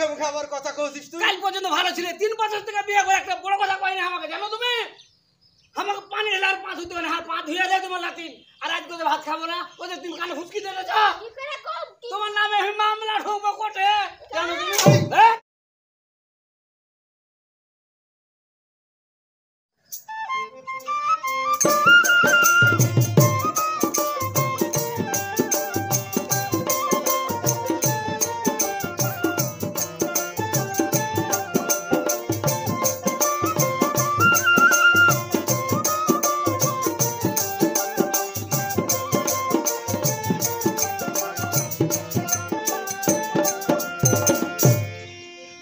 মুখে মুখে আবার কথা কইছিস তুই? কাল পর্যন্ত ভালো ছিল, 3 বছর থেকে বিয়ে করে একটা বড় কথা কই না আমাকে, জানো তুমি? আমাকে পানি ঢালার পা ধুতে হয় না, হাত পা ধুয়ে যায় তোমার লাতিন। আর আজ করে ভাত খাবো না, ওই যে তুমি কানে ফুসকি দিলে যা। কি করে কম কি তোমার নামে মামলা ঠোকবো কোর্টে, জানো তুমি? হ্যাঁ?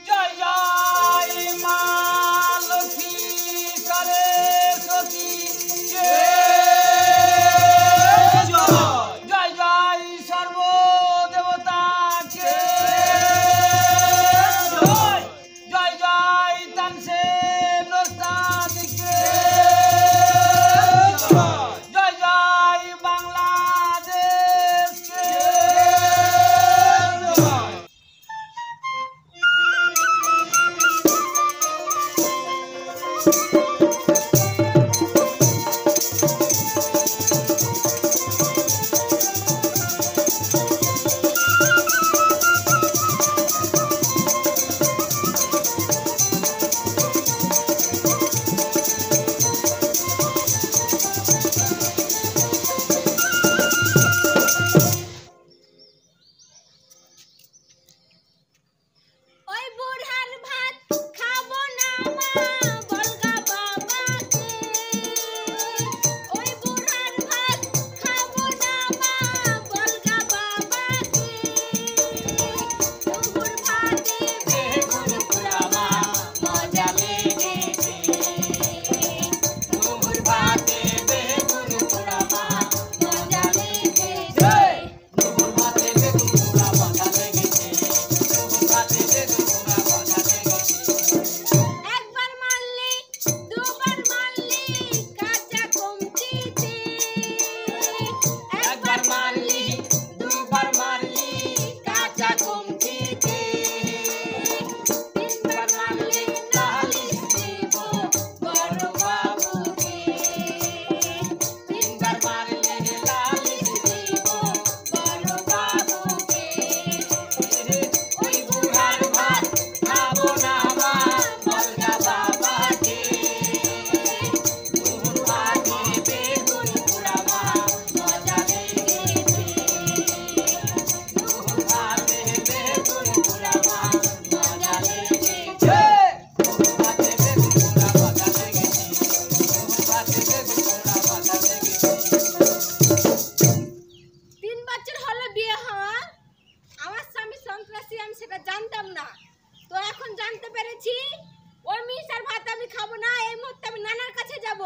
জয় জয় মা লক্ষ্মী সরস্বতী, জয় জয় সর্বদেবতা, জয় জয় তানসেন ওস্তাদ, জয় জয় বাংলাদেশ। ওই বুড়ার ভাত খাবো না মা বলগা বাবাকে, ওই বুড়ার ভাত খাবো না মা বলগা বাবাকে, দুপুর ভাতে বেগুন পোড়ামা মজা লেগেছে, দুপুর ভাতে বেগুন পোড়ামা মজা লেগেছে, দুপুর ভাতে বেগুন পোড়া মজা লেগেছে, দুপুর ভাতে বেগুন পোড়া মজা লেগেছে। একবার মারলি দুবার মারলি কাঁচা কমচিতে, একবার মারলি দুবার মারলি কাঁচা কমচিতে, তিনবার মারলি নালিশ দেব বড় বাবুকে, তিনবার মারলে লালিশ দেব বড় বাবুকে, ওই বুড়ার ভাত খাবো না মা বলগা বাবাকে, দুপুর ভাতে বেগুন পোড়া মা মজা লেগেছে, দুপুর ভাতে বেগুন পোড়া মা মজা লেগেছে, দুপুর ভাতে বেগুন পোড়া মজা লেগেছে, দুপুর ভাতে বেগুন পোড়া মজা লেগেছে। 3 বছর হলো বিয়ে হওয়া, আমার স্বামী সন্ত্রাসী আমি সেটা জানতাম না, তো এখন জানতে পেরেছি। ওই মিষ্টার ভাত আমি খাবো না, এই মুহূর্তে আমি নানার কাছে যাব,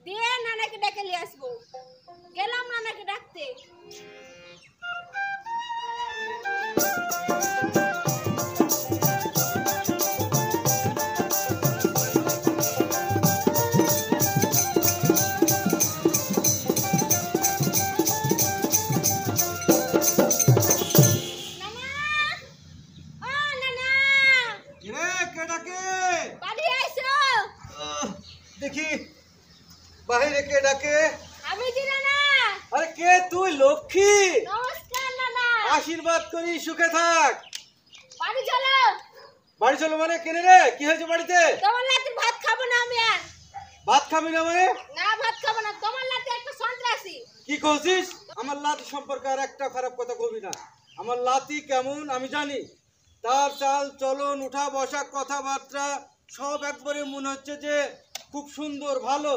দিয়ে নানাকে ডেকে নিয়ে আসবো। গেলাম নানাকে ডাকতে। নানা, ও নানা, রে কে ডাকে? বাড়ি আইসো। দেখি বাইরে কে ডাকে? আমি কি নানা? আরে কে তুই? লক্ষ্মী, নমস্কার নানা। আশীর্বাদ করি, সুখে থাক। বাড়ি চলো। বাড়ি চলো মানে কেনে রে? কি হয়েছে বাড়িতে? তোমার লাতে ভাত খাবো না আমি আর। ভাত খাবি না মানে? না ভাত খাবো না, তোমার লাতে একটা সন্ত্রাসী। কি কইছিস? আমার লাতি সম্পর্কে আর একটা খারাপ কথা কবি না। আমার লাতি কেমন আমি জানি, তার চাল চলন উঠা বসা কথাবার্তা সব একবারে মনে হচ্ছে যে খুব সুন্দর ভালো।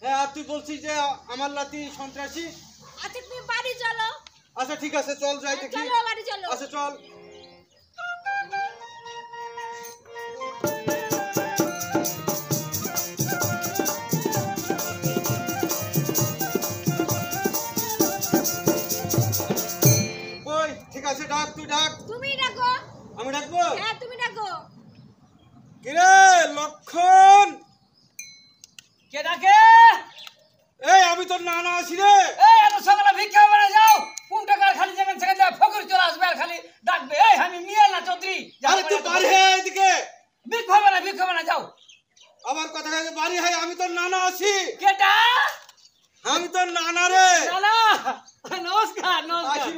হ্যাঁ, আর তুই বলছিস যে আমার লাতি সন্ত্রাসী? আচ্ছা তুমি বাড়ি চলো। আচ্ছা ঠিক আছে, চল যাই দেখি। চলো বাড়ি চলো। আচ্ছা চল। কই ঠিক আছে, ডাক, তুই ডাক। তুমি ডাকো। আমি ডাকবো? হ্যাঁ তুমি ডাকো। কিরে লক্ষণ? কে ডাকে? এই আমি তোর নানা আছি রে। এই এত সকালে ভিক্ষা করে যাও, কোন টাকার খালি যেখান থেকে যা ফকর চলে আসবে আর খালি ডাকবে। এই আমি মিয়া না চৌধুরী। আরে তুই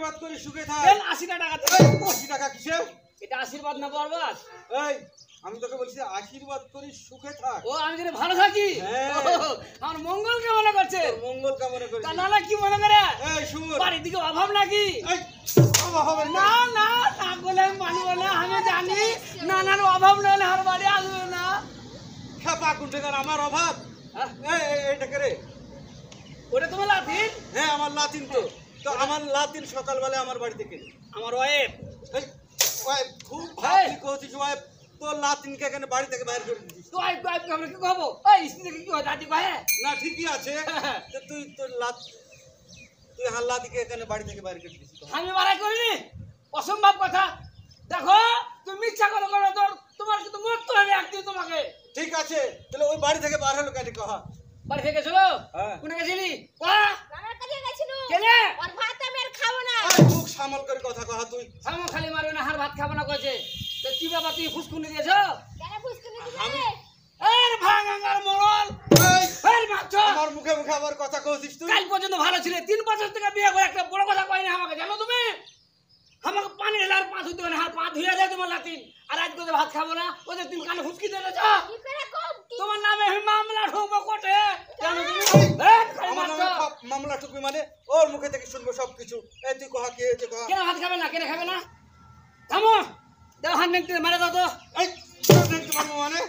আশীর্বাদ করি সুখে থাক। দেন 80 টাকা দে। 80 টাকা কিসের? এটা আশীর্বাদ না বরবাদ? এই আমি তোকে বলছি আশীর্বাদ করি সুখে থাক। ও আমি যেন ভালো থাকি। হ্যাঁ। ও, আমার মঙ্গল কামনা করছে। তোর মঙ্গল কামনা করি। তা নানা কি মনে করে? এই শুন, বাড়ির দিকে অভাব নাকি? এই অভাব হবে না না না বলে আমি মানব না, আমি জানি নানার অভাব না হলে আর বাড়ি আসবে না। খেপা কুন্ঠেকার আমার অভাব। হ্যাঁ? এইটাকে রে। ওটা তোমার লাতিন? হ্যাঁ আমার লাতিন তো। তো আমার লাতিন সকালবেলা আমার বাড়ি থেকে। আমার ওয়েব। এই ওই খুব এই। ভাবি কইছিস ওই তোর লাতিনকে এখানে বাড়ি থেকে বাইরে করে দিছিস। তো আই কই আমরা কি কহবো? ওই স্ত্রী কি কয় দাদি কয়? না ঠিকই আছে। তো তুই তোর তুই হাল্লাদিকে এখানে বাড়ি থেকে বাইরে করে দিছিস। আমি বাড়াই করিনি, অসম্ভব কথা। দেখো তুমি মিথ্যা কথা করো, তোমার কিন্তু মরতে হবে একদিন তোমাকে। ঠিক আছে তাহলে ওই বাড়ি থেকে বার হলো কেন কহা? বাড়ি থেকে গেছিল? হ্যাঁ। কোনে গেছিলি? কয়া নানার কাছে গেছিল। কেনে? ওর ভাত আমি আর খাবো না। আরে মুখ সামাল করে কথা কহা তুই। সামো খালি মারবে না, হার ভাত খাবো না কইছে। তো কি বাবা তুই ফুসকুনি দিয়েছ? কেন বুঝতে আমি- দিলে? এর ভাঙাঙ্গার মরল, এই এর মাছ। আমার মুখে মুখে আবার কথা কইছিস তুই। কাল পর্যন্ত ভালো ছিলে, 3 বছর থেকে বিয়ে করে একটা বড় কথা কয়নি আমাকে, জানো তুমি? আমাকে পানি ঢেলে আর পা ধুতে হবে না, আর পা ধুয়ে দেয় তোমার লাতিন। আর আজ করে ভাত খাবো না, ওদের তুমি কানে ফুসকি দিয়ে দেছ। কি করে কম কি? তোমার নামে আমি মামলা ঠুকবো কোর্টে, জানো তুমি? আমার নামে মামলা টুকবি মানে ওর মুখে থেকে শুনবো সবকিছু। এই তুই কহা কি হয়েছে কহা? কেন ভাত খাবে না, কেন খাবে না? থামো, দাও হাত নেকতে মারে দাও তো। এই দেখতে পারবো মানে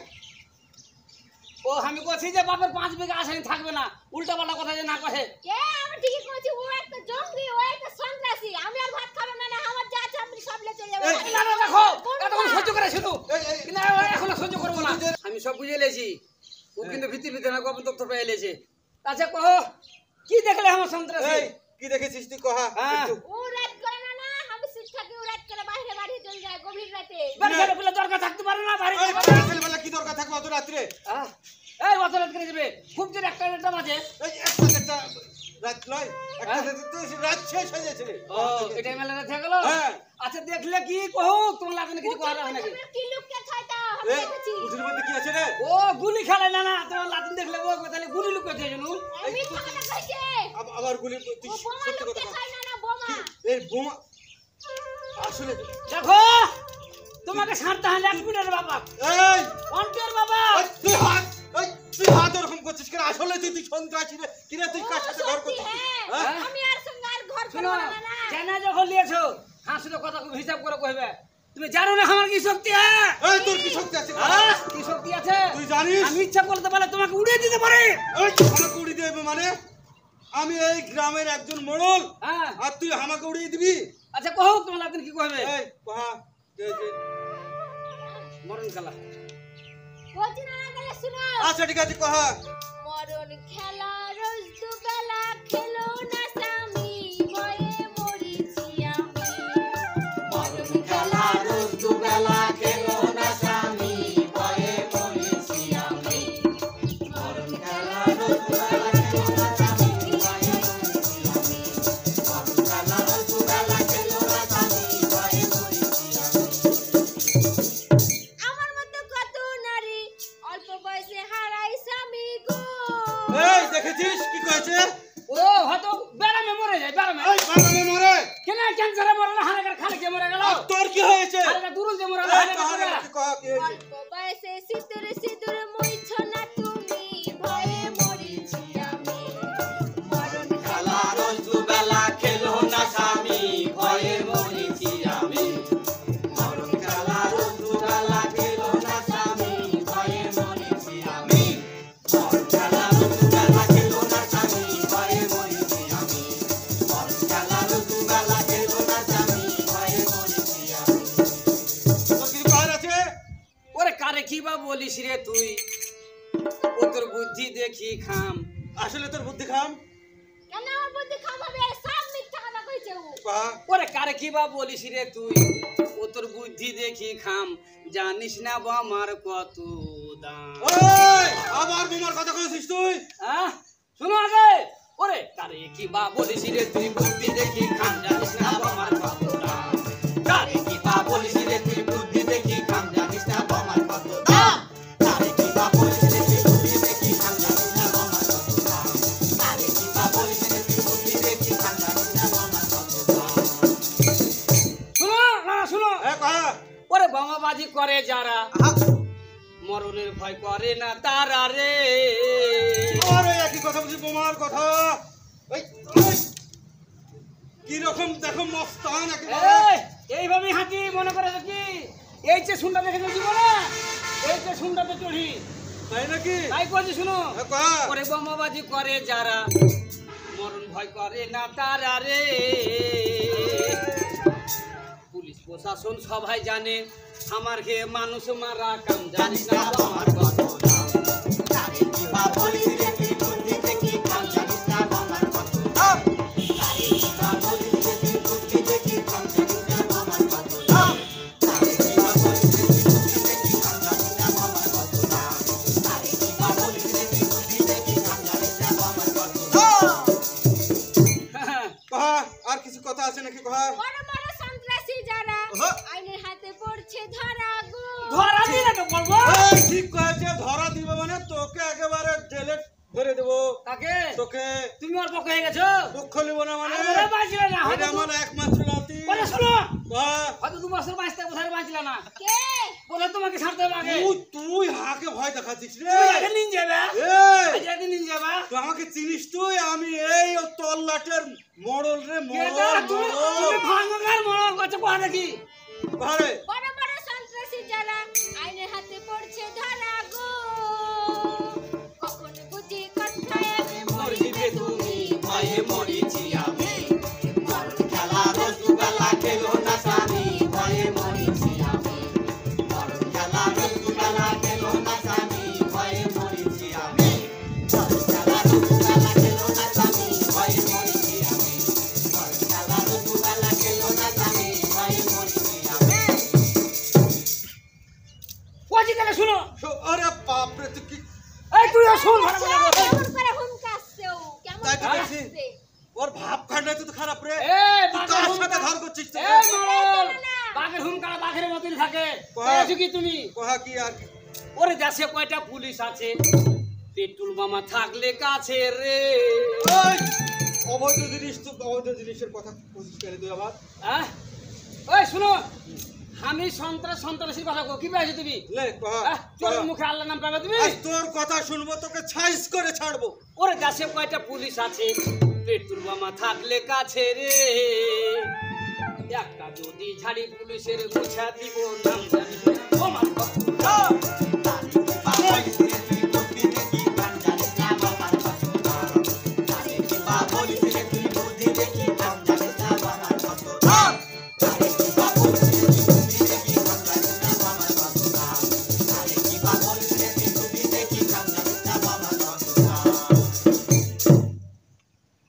ও আমি কইছি যে বাপের 5 বিঘা আসানি থাকবে না, উল্টা পাল্টা কথা যে না কহে। কে আমি ঠিকই কইছি, ও একটা জঙ্গলি, ও একটা সন্ত্রাসী। আমি আর ভাত খাবো না, আমার যা আছে আমি সব লে চলে যাবো। এই, না না দেখো, এতক্ষণ সহ্য করে শুধু। এই না এখন সহ্য করবো না। আমি সব বুঝে লেছি, ও কিন্তু ভিতরে না গোপন তথ্য পেয়ে লেছে। আচ্ছা কহ, কি দেখলে আমার সন্ত্রাসী? এই কি দেখেছিস তুই কহা? হ্যাঁ। একটু। ও রাত করে না না, আমি শিক্ষাকে ও রাত করে বাইরে বাড়ি চলে যায় গভীর রাতে। বাড়ি ছেড়ে পেলে দরকার থাকতে পারে না বাড়ি। এই ছেলেবেলা কি দরকার থাকবে অত রাত্রে? এই বছর করে যাবে খুব জোর একটা একটা বাজে। এই একটা রাত নয়, একটা তুই রাত শেষ হয়ে যাচ্ছে রে। ও এটাই মেলা রাত হয়ে গেল। হ্যাঁ। আচ্ছা দেখলে কি কহু, তোমার লাগে না কিছু করা হয় নাকি? কি লুককে ছাইতা আমি এই দেখেছি। উঠের মধ্যে কি আছে রে? ও গুলি খেলে না না, তোমার লাতিন দেখলে ও তাহলে গুলি লুকাতে জানো। আমি কথা কইছে। আবার গুলি তুই ও বোমা সত্যি কথা লুককে কহ। ছাই না না বোমা। এই বোমা আসলে দেখো তোমাকে ছাড়তে হয় 1 মিনিটের বাবা, এই অন্টের বাবা। এই, তুই হাত ওরকম করছিস কেন? আসলে তুই সন্ত্রাসী রে। কি রে তুই কার সাথে ঘর করছিস? হ্যাঁ? আমি আর সঙ্গে আর ঘর শুনো করব না না। চেনা যখন লিয়েছো হাসিতে কথা খুব হিসাব করে কইবে। তুমি জানো না আমার কি শক্তি হ্যাঁ? এই তোর কি শক্তি আছে? কি শক্তি আছে তুই জানিস? আমি ইচ্ছা করতে পারলে তোমাকে উড়িয়ে দিতে পারি। এই আমাকে উড়িয়ে দেবে মানে? আমি এই গ্রামের একজন মোড়ল হ্যাঁ আর তুই আমাকে উড়িয়ে দিবি? আচ্ছা কহো তোমার লাতিন কি কইবে? এই কহা যে মরণ কালা। বলছি না না তাহলে শুনো। আচ্ছা ঠিক আছে কহা। মরণ খেলা রোজ দুবেলা খেলো না স্বামী, ভয়ে মরিছি আমি। মরণ খেলা রোজ দুবেলা খেলো না স্বামী, ভয়ে মরিছি আমি। মরণ খেলা রোজ দুবেলা খেলো না স্বামী, ভয়ে মরিছি আমি। মরণ খেলা রোজ দুবেলা খেলো না স্বামী, ভয়ে মরিছি আমি। আমার মতো কত নারী অল্প বয়সে হারাই স্বামী গো। এই দেখেছিস কি কইছে? ও হয়তো বেরামে মরে যায়, বেরামে। এই বাগানে মরে। কেন ক্যান্সারে মরে না, হাড়ের খালে কে মরে গেল? আর তোর কি হয়েছে? হাড়ের দুরুল যে মরে গেল, এই হাড়ের কহা রে, মরে গেল। তুই কহা কি হয়েছে? অল্প বয়সে সিঁদুরে সিঁদুরে মরিছ না তুমি, ভয়ে মরিছি আমি। মরণ খেলা রোজ দুবেলা খেলো না স্বামী, ভয়ে মরিছি আমি। মরণ খেলা রোজ দুবেলা খেলো না স্বামী, ভয়ে মরিছি আমি। মরণ খেলা রোজ দুবেলা খেলো না স্বামী, ভয়ে মরিছি আমি। মরণ খেলা রোজ দুবেলা খেলো না স্বামী, ভয়ে মরিছি আমি। তোর কিছু কহার আছে? ওরে কারে কি বা বলিস রে তুই, ও তোর বুদ্ধি দেখি খাম। আসলে তোর বুদ্ধি খাম? কেন আমার বুদ্ধি খাম হবে? সব মিথ্যা কথা কইছে ও। কহা। ওরে কারে কি বা বলিস রে তুই, ও তোর বুদ্ধি দেখি খাম। জানিস না আমার কত দাম। এই আবার বোমার কথা কইছিস তুই? হ্যাঁ শোনো আগে, ওরে কারে কি বা বলিস রে তুই, বুদ্ধি দেখি খাম। জানিস না আমার কত দাম। কারে কি বা বলিস রে তুই, বুদ্ধি দেখি খাম। জানিস না আমার কত দাম। কারে কি বা বলিস রে তুই, বুদ্ধি দেখি খাম। জানিস না আমার কত দাম। কারে কি বা বলিস রে তুই, বুদ্ধি দেখি খাম। জানিস না আমার কত দাম। বোমাবাজি করে যারা মরণের ভয় করে না তারা রে। আরে একই কথা বলছি, বোমার কথা। এই কি রকম দেখো মস্তান একেবারে। এইভাবেই হাঁটি মনে করে কি এই যে শুনটা দেখে দিব না, এই যে শুনটাতে চড়ি তাই নাকি? তাই করছি শুনো। কহা করে বোমাবাজি করে যারা মরণ ভয় করে না তারা রে। পুলিশ প্রশাসন সবাই জানে আমার ঘে মানুষ মারা কাম জানিস না আমার কথা। কহা আর কিছু কথা আছে নাকি? কহা বড় বড় সন্ত্রাসী যারা আইনের হাতে পড়ছে ধরা গো। ধরা দিলে তো বলবো। এই ঠিক কয়েছে, ধরা দিবে মানে তোকে একেবারে জেলে ধরে দেবো। তাকে তোকে তুমি ওর পক্ষ হয়ে গেছো। পক্ষ নিব না মানে আরে বাঁচলে না, এটা আমার একমাত্র নাতি। বলে শোনো কহা হয়তো 2 বছর বাঁচতে কোথায় বাঁচলে না, কে? বলে তোমাকে ছাড়তে হবে আগে। তুই হাকে ভয় দেখাচ্ছিস রে। তুই আগে নিন যাবে, এই আজ আগে নিন যাবে। তুই আমাকে চিনিস? তুই আমি এই ও তল্লাটের মডল রে, কেডা তুমি? তুমি ভাঙার মরণ করছো কোয়া দেখি। ঘরে বড় বড় সন্ত্রাসী যারা আইনের হাতে পড়ছে ধরা গো। কখন বুঝি কথায় আমি মরিবে তুমি ভয়ে মরিছি আমি, মরণ খেলা রসগোল্লা খেলো না স্বামী ভয়ে মরিছি আমি, মরণ খেলা রসগোল্লা খেলো না স্বামী ভয়ে মরিছি আমি, মরণ খেলা রসগোল্লা খেলো না স্বামী ভয়ে মরিছি আমি, মরণ খেলা রসগোল্লা খেলো না স্বামী ভয়ে মরিছি আমি। ওজি থেকে শুনো। আরে বাপ রে, তুই কি এই তুই শুন ভালো করে বল। কেমন করে হুমকাচ্ছে ও, কেমন তাই তো করে বলছি। আসছে? ওর ভাব খান্ডা তো খারাপ রে। এই তুই কার সাথে ঘর করছিস তুই? এই মরল বাঘের হুমকারা বাঘের মতই থাকে। বুঝছো কি তুমি? কহা কি আর কি? ওরে দেশে কয়টা পুলিশ আছে, পেট্রোল বোমা থাকলে কাছে রে। ওই অবৈধ জিনিস, তো অবৈধ জিনিসের কথা বলছিস কেন তুই আবার? হ্যাঁ ওই শুনো, আমি সন্ত্রাসীর কথা কো কি পেয়েছো তুমি? লে কহা চোরের মুখে আল্লাহর নাম পাবে তুমি? আজ তোর কথা শুনবো, তোকে ছাইস করে ছাড়বো। ওরে দেশে কয়টা পুলিশ আছে, পেট্রোল বোমা থাকলে কাছে রে। একটা যদি ঝাড়ি পুলিশের মুছা দিব নাম জানি না আমার কথা।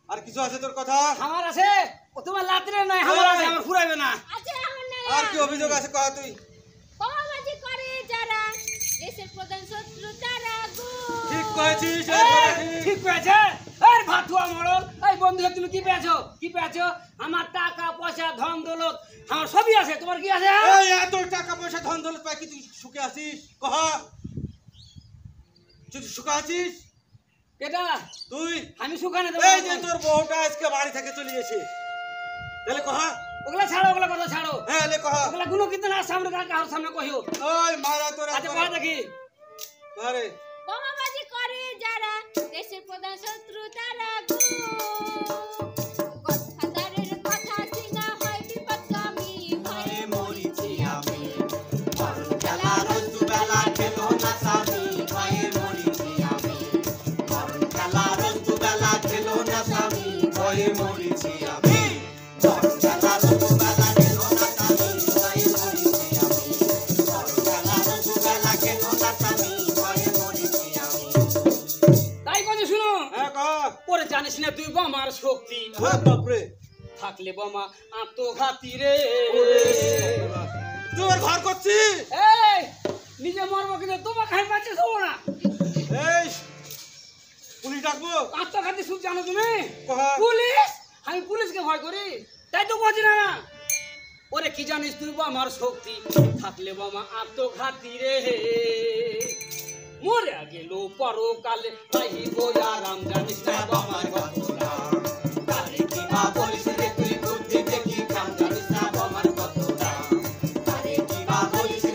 আর কিছু আছে তোর কথা? আমার আছে, ও তোমার লাত্রে নাই, আমার আছে, আমার ফুরাইবে না। আছে আমার নাই। আর কি অভিযোগ আছে কহা তুই? বোমাবাজি করে যারা দেশের প্রধান শত্রু তারা গো। ঠিক কয়েছিস, এই এই, কথা ঠিক। ঠিক পেয়েছে। এই ভাতুয়া মরল, এই বন্ধু তুমি কি পেয়েছো? কি পেয়েছো? আমার টাকা পয়সা ধন দৌলত আমার সবই আছে, তোমার কি আছে? এই এত টাকা পয়সা ধন দৌলত পাই কি তুই সুখে আছিস? কহা তুই সুখে আছিস? এটা তুই আমি সুখানে এই যে তোর বউটা আজকে বাড়ি থেকে চলে গেছে, তাহলে কহা। ওগুলা ছাড়ো, ওগুলা কথা ছাড়ো, হ্যাঁ লে কহা। ওগুলা গুলো কিন্তু না সামনে কারোর সামনে কহিও। ওই মারা তোর আচ্ছা কথা দেখি। আরে বোমাবাজি করে যারা দেশের প্রধান শত্রু তারা গো। গদফাদারের কথা শোনা হয় বিপদগামী ভয়ে মরিছি আমি। মরণ খেলা রসগোল্লা খেলো না স্বামী ভয়ে মরিছি আমি। মরণ খেলা রসগোল্লা খেলো না স্বামী ভয়ে মরিছি আমি। মরণ খেলা রসগোল্লা খেলো না স্বামী ভয়ে মরিছি আমি। মরণ খেলা রসগোল্লা খেলো না স্বামী ভয়ে মরিছি আমি। তাই কথা শুনো। হ্যাঁ কহা। ওরে জানিস না তুই বোমার শক্তি, হ্যাঁ বাপরে, থাকলে বোমা আত্মঘাতী রে। তুই ওর ঘর করছিস? এই নিজে মরবো কিন্তু তোমাকে আমি বাঁচতে দেবো না। এই পুলিশ ডাকবো? আত্মঘাতী সুখ জানো তুমি? কহা। পুলিশ? আমি পুলিশকে ভয় করি? তাই তো বলছি না। ওরে কি জানিস তুই বোমার শক্তি, থাকলে বোমা আত্মঘাতী রে। মরে গেল পরকালে পাইব আরাম, জানিস না বোমার কথা। তারে কি বা বলিস রে তুই বুদ্ধি দেখি কাম, জানিস না বোমার কথা। তারে কি বা বলিস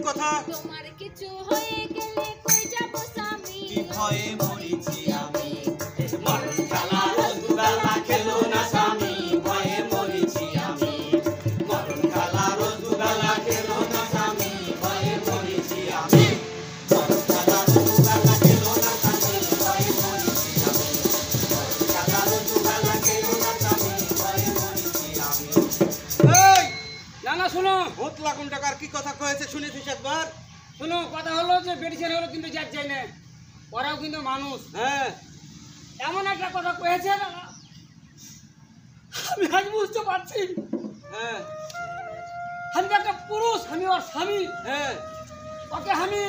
কথা? তোমার কিছু হয়ে গেলে কই যাব স্বামী? ভয়ে মরেছি আমি, মরণ খেলা রোজ দুবেলা খেলো না স্বামী, ভয়ে মরেছি আমি, মরণ খেলা রোজ দুবেলা খেলো না স্বামী, ভয়ে মরেছি আমি, মরণ খেলা রোজ দুবেলা খেলো না স্বামী, ভয়ে মরেছি আমি, মরণ খেলা রোজ দুবেলা খেলো না স্বামী, ভয়ে মরেছি আমি। এই না না শোনো ভূত লাগুন টাকার কি কথা কয়েছে শুনেছিস একবার? শোনো, কথা হলো যে বেটি ছেলে হলো কিন্তু যার চাই না, ওরাও কিন্তু মানুষ। হ্যাঁ এমন একটা কথা কয়েছে না, আমি আজ বুঝতে পারছি হ্যাঁ আমি তো একটা পুরুষ, আমি ওর স্বামী, হ্যাঁ ওকে আমি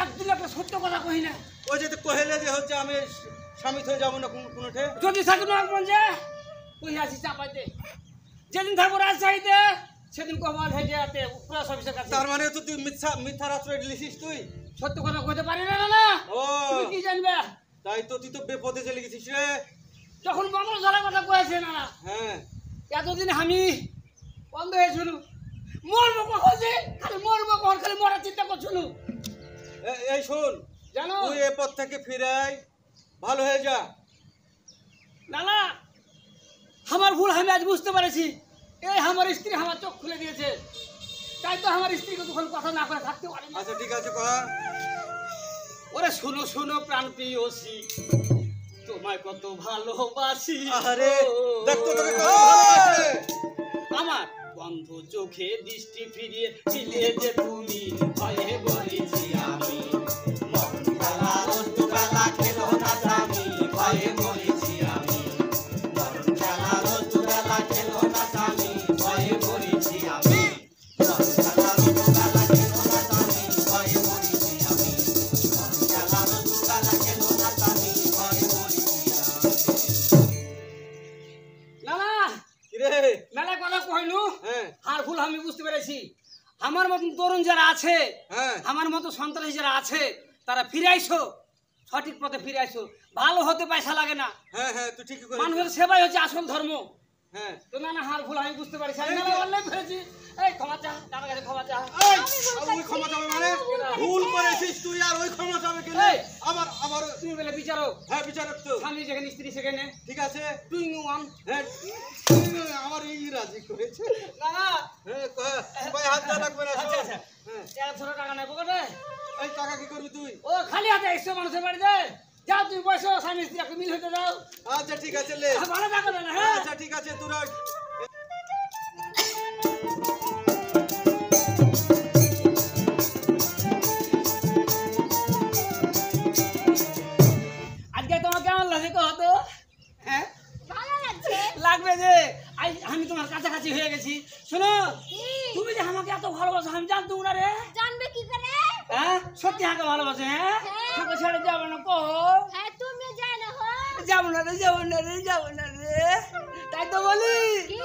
একদিন একটা সত্য কথা কই না। ওই যে কহেলে যে হচ্ছে আমি স্বামী হয়ে যাবো না কোনোঠে। যদি থাকি না মন যে কই আসি চাপাইতে, যেদিন থাকবো রাজশাহীতে সেদিন কমাল হেঁটে আতে পুলিশ অফিসের কাছে। তার মানে তো তুই মিথ্যার আশ্রয় লিখিস তুই? সত্য কথা কইতে পারি না। না না ও তুমি কি জানবে? তাই তো তুই তো বেপদে চলে গেছিস রে। যখন বাংলা ধরা কথা কয়েছে না, হ্যাঁ এতদিন আমি বন্ধ হয়েছিল, মরবো কখন যে, খালি মরবো কখন, খালি মরার চিন্তা করছিল এই শোন, জানো। তুই এ পথ থেকে ফিরে আয়, ভালো হয়ে যা। না না আমার ভুল আমি আজ বুঝতে পেরেছি। এই আমার স্ত্রী আমার চোখ খুলে দিয়েছে, তাই তো আমার স্ত্রীকে তখন কথা না করে থাকতে পারি না। আচ্ছা ঠিক আছে কহা। ওরে শোনো শোনো প্রাণ প্রিয়সী, তোমায় কত ভালোবাসি। আরে দেখ তো তোকে কত ও! ভালোবাসে। আমার বন্ধ চোখে দৃষ্টি ফিরিয়ে দিলে যে তুমি, ভয়ে বলেছি আমি, মরণ খেলা রোজ দুবেলা খেলো না স্বামী, ভয়ে মরেছি আমি, মরণ খেলা রোজ দুবেলা খেলো না স্বামী, ভয়ে মরেছি আমি, মরণ খেলা রোজ দুবেলা খেলো না স্বামী, ভয়ে মরেছি আমি, মরণ খেলা রোজ দুবেলা খেলো না স্বামী, ভয়ে মরেছি আমি। না না কিরে? মেলা কথা কইনু, হ্যাঁ আর ভুল আমি বুঝতে পেরেছি। আমার মতন তরুণ যারা আছে, হ্যাঁ আমার মতো সন্ত্রাসী যারা আছে, তারা ফিরে আইসো, সঠিক পথে ফিরে আইসো। ভালো হতে পয়সা লাগে না, হ্যাঁ হ্যাঁ তুই ঠিকই করেছিস। মানুষের সেবাই হচ্ছে আসল ধর্ম। হ্যাঁ তো না না হার ভুল আমি বুঝতে পারছি, আমি এই মেলা যে- অনলাইন ফেলেছি। এই ক্ষমা চা, তার কাছে ক্ষমা চা। এই, আর ওই ক্ষমা চাবে মানে? ভুল করেছিস তুই, আর ওই ক্ষমা চাবে কেন? এই! আমার আমার তুমি বলে বিচারক, হ্যাঁ বিচারক তো। স্বামী যেখানে স্ত্রী সেখানে, ঠিক আছে তুই ওয়ান। হ্যাঁ আমার এই রাজি করেছে। না না হ্যাঁ কয় হাত দেওয়া লাগবে না। আচ্ছা আচ্ছা, হ্যাঁ 100 টাকা নেই পকেটে। এই টাকা কি করবি তুই? ও খালি হাতে এসছো মানুষের বাড়িতে, যাও তুমি বসো, স্বামী স্ত্রী একটা মিল হতে দাও। আচ্ছা ঠিক আছে লে। ভালো থাকো না, হ্যাঁ। আচ্ছা ঠিক আছে তোরা। আজকে তোমার কেমন লাগছে কত? হ্যাঁ ভালো লাগছে। লাগবে যে আজ আমি তোমার কাছাকাছি হয়ে গেছি। শোনো, কি? তুমি যে আমাকে এত ভালোবাসো আমি জানতো না রে। জানবে কি করে? হ্যাঁ সত্যি আমাকে ভালোবাসে? হ্যাঁ হ্যাঁ। আমাকে ছেড়ে যাবো না কো? হ্যাঁ তুমি জানো হো। যাবো না রে, যাবো না রে, যাবো না রে, তাই তো বলি। কি?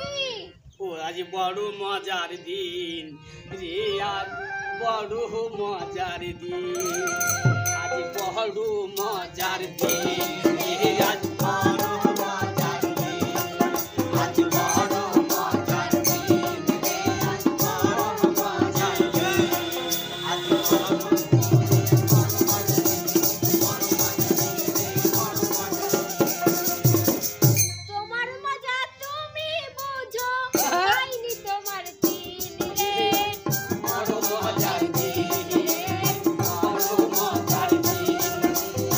ও আজ বড় মজার দিন রে, আজ বড় মজার দিন, আজ বড় মজার দিন রে, আজ বড় মজার দিন, আজ বড় মজার দিন রে, আজ বড় মজার দিন, আজ তোমার মজা তুমি বুঝো, পাইনি তোমার দিন রে। বড় মজার দিন, বড় মজার দিন,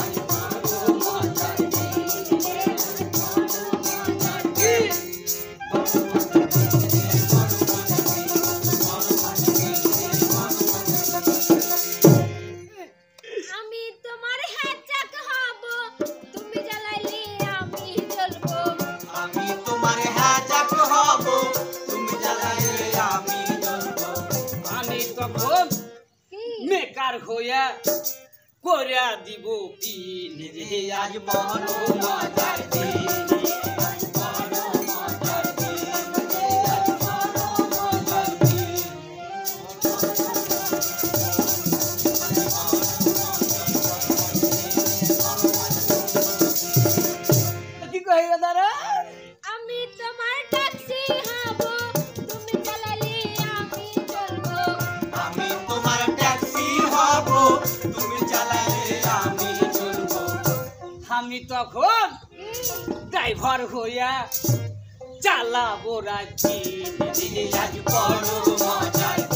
আজ বড় মজার দিন রে, আজ বড় মজার দিন। আমি তোমার হ্যাচাক হব, তুমি জ্বালাইলে আমি জ্বলবো। আমি তোমার হ্যাচাক হব, তুমি জ্বালাইলে আমি জ্বলবো। আমি তখন কি? মেকার হইয়া করিয়া দিব পিন রে, আজ বড় মজার দিন, আজ বড় মজার দিন রে, আজ বড় মজার দিন। কি কহিবা তারা? আমি তোমার ট্যাক্সি হব, তুমি জ্বালাইলে আমি জ্বলবো। আমি তোমার আমি তখন ড্রাইভার হইয়া চালাবো রাজি আজ বড় মজার